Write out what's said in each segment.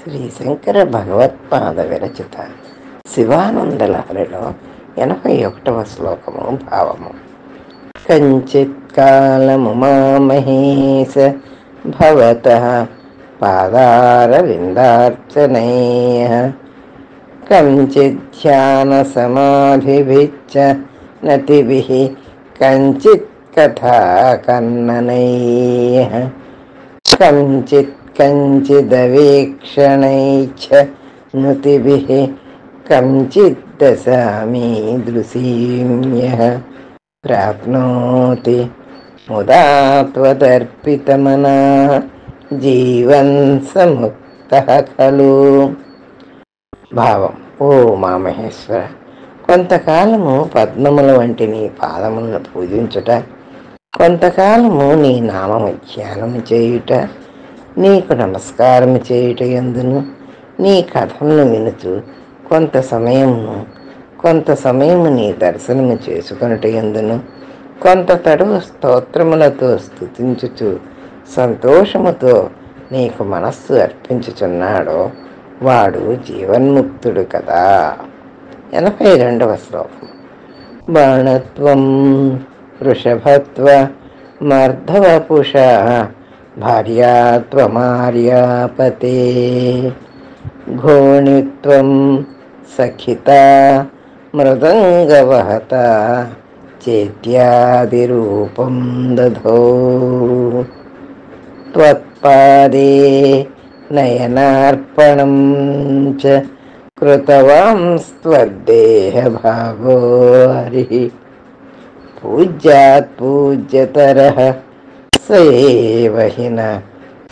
శ్రీ శంకర భగవత్పాద విరచిత శివానందలహరిలో 81వ శ్లోకము భావము. కంచిత్ కాలము మామహేశ భవతః పాదారవిందార్చనైః కంచిత్ ధ్యాన సమాధిభిశ్చ నతిభిః కంచిత్ కథా కన్ననైః కంచిత్ కంచిదవేక్షణైశ్చ నుతిభిః కంచిద్ దశామీదృశీం యః ప్రాప్నోతి ముదా త్వదర్పితమనః జీవన్ సముక్తః ఖలు. భావం: ఓ మామహేశ్వర, కొంతకాలము పద్మముల వంటి నీ పాదములను పూజించుట, కొంతకాలము నీ నామము ధ్యానము చేయుట, నీకు నమస్కారము చేయుట యందును, నీ కథలను వినుచు కొంత సమయము నీ దర్శనము చేసుకొనుట యందును, కొంత తడువు స్తోత్రములతో స్తుతించుచు సంతోషముతో నీకు మనస్సు అర్పించుచున్నాడో వాడు జీవన్ముక్తుడు కదా. 82వ శ్లోకం. బాణత్వం వృషభత్వ మర్ధవపుష భార్యాత్వమార్యాపతే ఘోణిత్వం సఖిత మృదంగవహత చేత్యాదిరూపం దధో త్వత్పాదే నయనార్పణం చ కృతవాంస్త్వద్దేహభాగో హరిః పూజ్యాత్ పూజ్యతరః సయేవ హి న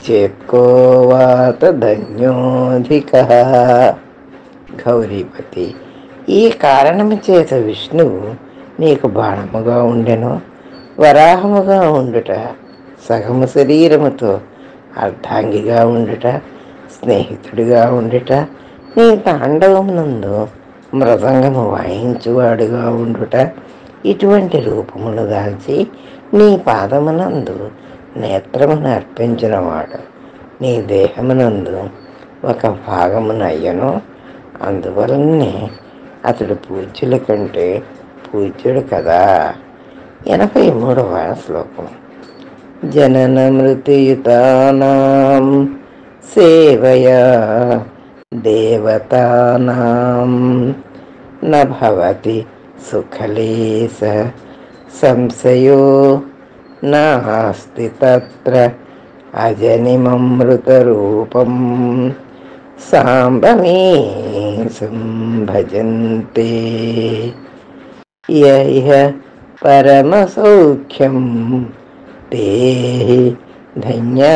చేత్కో వాత ధన్యోధికః. గౌరీపతి, ఈ కారణము చేత విష్ణువు నీకు బాణముగా ఉండెను, వరాహముగా ఉండుట, సగము శరీరముతో అర్ధాంగిగా ఉండుట, స్నేహితుడిగా ఉండుట, నీ తాండవమునందు మృదంగము వాయించువాడుగా ఉండుట, ఇటువంటి రూపములు దాల్చి నీ పాదమునందు నేత్రమును అర్పించినవాడు నీ దేహమునందు ఒక భాగమునయ్యను. అందువలనే అతడు పూజ్యుల కంటే పూజ్యుడు కదా. 83వ శ్లోకం. జనన మృతియుతానాం సేవయా దేవతానాం న భవతి సుఖలేశ సంశయో నాస్తి తత్ర అజనిమమృతరూపం సాంబమీశం భజంతే యః పరమసౌఖ్యం తే ధన్యా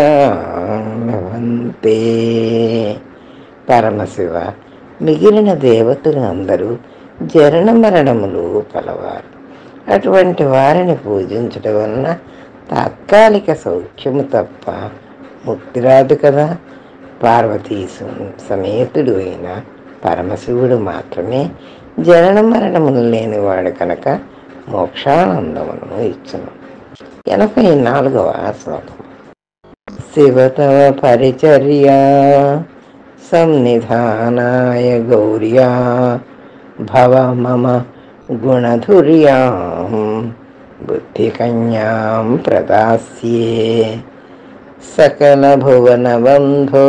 భవంతే. పరమశివ, మిగిలిన దేవతలు అందరూ జనన మరణములు కలవారు. అటువంటి వారిని పూజించడం వలన తాత్కాలిక సౌఖ్యము తప్ప ముక్తి రాదు కదా. పార్వతీ సమేతుడు అయిన పరమశివుడు మాత్రమే జనన మరణములు లేనివాడు కనుక మోక్షానందమును ఇచ్చును. 84వ శ్లోకం. శివ తవ పరిచర్యా సన్నిధానాయ గౌర్యా భవ మమ గుణధుర్యాం బుద్ధికన్యాం ప్రదాస్యే సకల భువన బంధో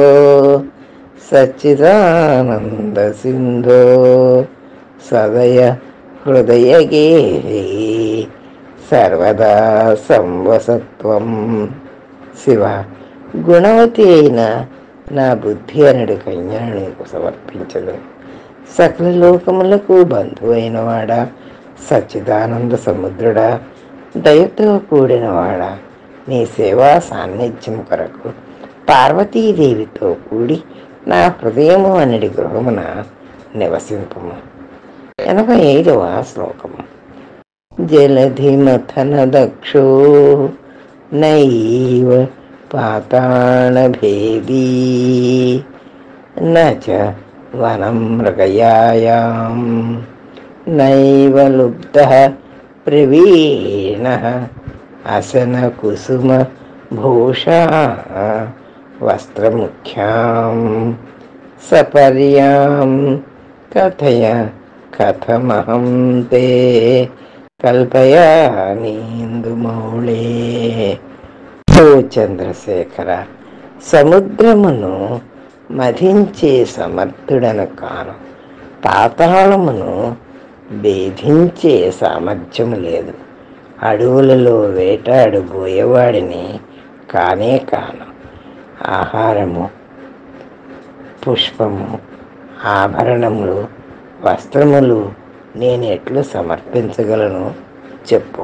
సచ్చిదానంద సింధో సదయ హృదయగేహి సర్వదా సంవసత్వం. శివ, గుణవతి అయిన నా బుద్ధి అనడు కన్యను నీకు సమర్పించదు. సకల లోకములకు బంధువైన వాడా, సచ్చిదానంద సముద్రుడా, దయతో కూడినవాడా, నీ సేవా సాన్నిధ్యం కొరకు పార్వతీదేవితో కూడి నా హృదయము అనడి గృహమున నివసింపుము. 85వ శ్లోకము. జలధిమథన దక్షో నైవ పాతాళభేదీ నచ వనం మృగయాయాం నైవ లుబ్ధః ప్రవీణః అసన కుసుమ భూషా వస్త్రముఖ్యాం సపర్యాం కథయ కథమహం తే కల్పయానీందుమౌళే. ఓ చంద్రశేఖర, సముద్రమును మధించే సమర్థుడను కాను, పాతాళమును భేదించే సామర్థ్యము లేదు, అడవులలో వేటాడబోయేవాడిని కానే కాను. ఆహారము, పుష్పము, ఆభరణములు, వస్త్రములు నేను ఎట్లు సమర్పించగలను చెప్పు.